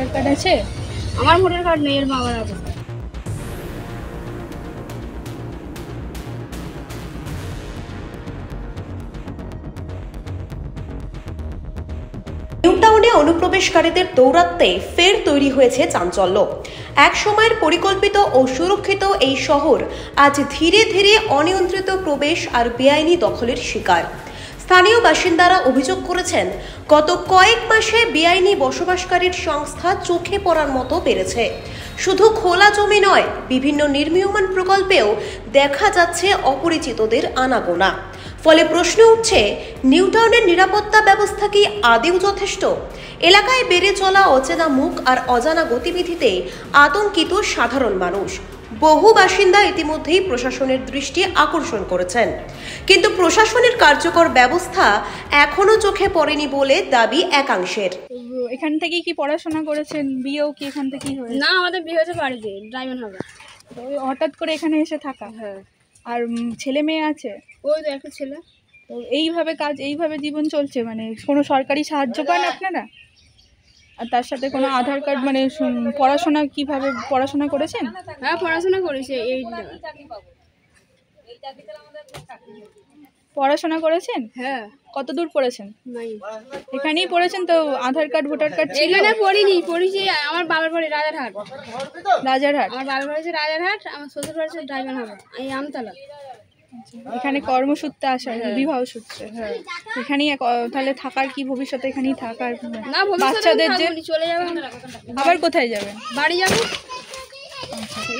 Voter card আছে? আমার voter card নেই, এর বাবার আছে। নিউ টাউনে অনুপ্রবেশকারীদের দৌরাত্ম্যে ফের তৈরি হয়েছে চাঞ্চল্য। এক সময়ের পরিকল্পিত ও সুরক্ষিত এই শহর আজ ধীরে ধীরে অনিয়ন্ত্রিত প্রবেশ আর বেআইনি দখলের শিকার। স্থানীয় বাসিন্দারা অভিযোগ করেছেন, গত কয়েক মাসে বেআইনি বসবাসকারীর সংখ্যা চোখে পড়ার মতো বেড়েছে। শুধু খোলা জমি নয়, বিভিন্ন নির্মীয়মান প্রকল্পেও দেখা যাচ্ছে অপরিচিতদের আনাগোনা। ফলে প্রশ্ন উঠছে, নিউ টাউনের নিরাপত্তা ব্যবস্থা কি আদৌ যথেষ্ট? এলাকায় বেড়ে চলা অচেনা মুখ আর অজানা গতিবিধিতে আতঙ্কিত সাধারণ মানুষ। বহু বাসিন্দা ইতিমধ্যেই প্রশাসনের দৃষ্টি আকর্ষণ করেছেন, কিন্তু প্রশাসনের কার্যকর ব্যবস্থা এখনো চোখে পড়েনি বলে দাবি একাংশের। এখান থেকেই কি পড়াশোনা করেছেন? বিয়েও কি এখান থেকেই হয়েছে? না, আমাদের বিয়ে হয়েছে বাড়িতে, ডায়মন্ড হারবার। হঠাৎ করে এখানে এসে থাকা? হ্যাঁ। আর ছেলে মেয়ে আছে? ওই তো একটা ছেলে। তো এইভাবে জীবন চলছে, মানে কোনো সরকারি সাহায্য পান আপনারা? আর তার সাথে কোনো আধার কার্ড, মানে পড়াশোনা কিভাবে পড়াশোনা করেছেন? হ্যাঁ, পড়াশোনা করেছে। পড়াশোনা করেছেন? হ্যাঁ। কত দূর পড়েছেন? নাই, এখানেই পড়েছেন তো? আধার কার্ড ভোটার কার্ড ছিল? এখানে পড়েছি। আমার বাবার বাড়ি রাজারহাট। আমার বাবার বাড়ি হচ্ছে রাজারহাট, আমার শ্বশুর বাড়ি হচ্ছে ডায়মন্ড হারবার, এই আমতলা। এখানে কর্মসূত্রে আসা, বিবাহ সূত্রে? হ্যাঁ। এখানেই তাহলে থাকার কি ভবিষ্যতে এখানেই থাকার? না, বাচ্চাদের যে চলে যাবে। আবার কোথায় যাবেন? বাড়ি যাবো।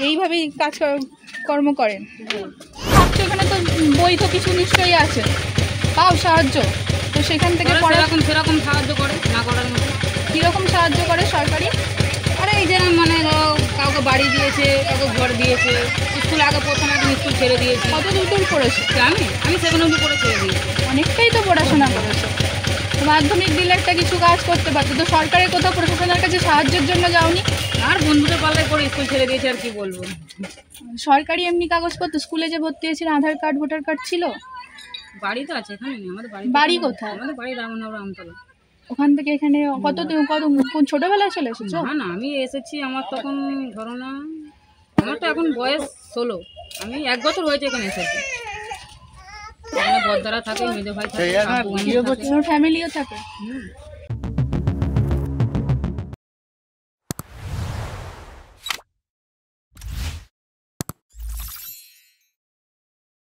এইভাবেই কর্ম করেন? থাকছো এখানে তো বৈধ কিছু নিশ্চয়ই আছে, পাও সাহায্য? তো সেখান থেকে সেরকম সাহায্য করে, না করার মতো। কীরকম সাহায্য করে সরকারি? আরে এই যেরকম মানে কাউকে বাড়ি দিয়েছে, কাউকে ঘর দিয়েছে, স্কুল আগে প্রথমে একদম স্কুল ছেড়ে দিয়েছে। কত দূর পড়েছে? আমি সেখানে অব্দি করে ছেড়ে দিয়েছি। অনেকটাই তো পড়াশোনা করেছে। তো মাধ্যমিক দিলে একটা কিছু কাজ করতে পারতো তো, সরকারের কোথাও প্রশাসনের কাছে সাহায্যের জন্য যাওনি? আর বন্ধুদের পাল্লায় পরে স্কুল ছেড়ে দিয়েছে, আর কি বলবো। সরকারি এমনি কাগজপত্র, স্কুলে যে ভর্তি হয়েছিল আধার কার্ড ভোটার কার্ড ছিল? বাড়ি তো আছে এখানে, আমাদের বাড়ি কোথায়? আমাদের বাড়ি রামনগর আমতলা। ওখান থেকে এখানে কোন ছোটবেলায় চলে এসেছো? না, আমি এসেছি, আমার তখন ধরো না, আমার তো এখন বয়স 16, আমি 1 বছর হয়েছে এখানে এসেছি। এখানে বড়দারা থাকে, মেজো ভাই থাকে, ফ্যামিলিও থাকে।